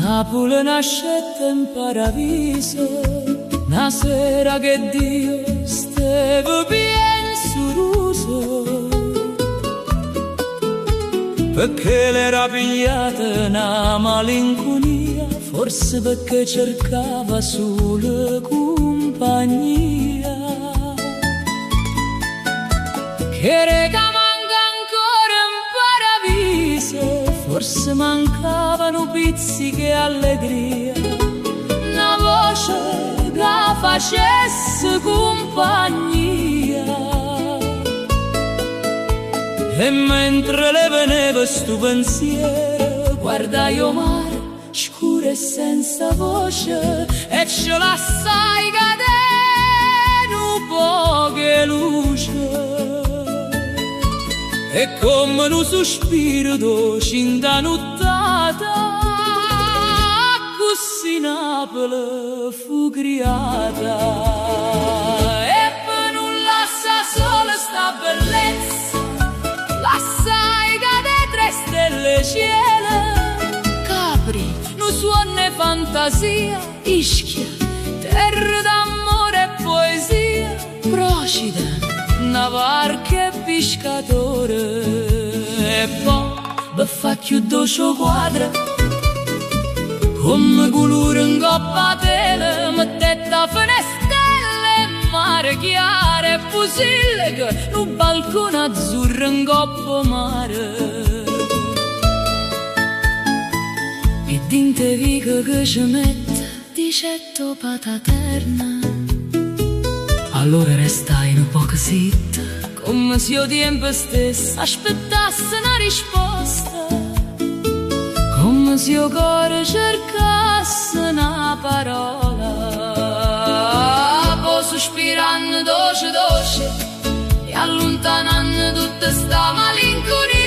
Napoli nascette in paradiso, una sera che Dio steve bien suruso, perché l'era pigliata una malinconia, forse perché cercava solo compagnia. Che rega manca ancora in paradiso, forse mancavano pizziche e allegria, una voce che facesse compagnia. E mentre le veniva stu pensiero, guardai o mare scuro e senza voce, e ce l'assai cadere un po' che luce. E come un sospiro docinta nottata, così Napoli fu creata. E per non lascia sola sta bellezza, lassai cade tre stelle cielo. Capri, non suona fantasia, Ischia, terra d'amore e poesia. Procida, una barca e pescatore, e poi vi fa chiudere il quadro, come colore in coppa a tela, mettete a finestrelle, mare chiaro e pusille, che un balcone azzurro in coppa mare. E dinte vico che ci mette, dicetto pataterna, allora restai un po' zitta, come se io tempo stesso aspettasse una risposta, come se io cuore cercasse una parola. Poi sospirando dolce dolce e allontanando tutta sta malinconia,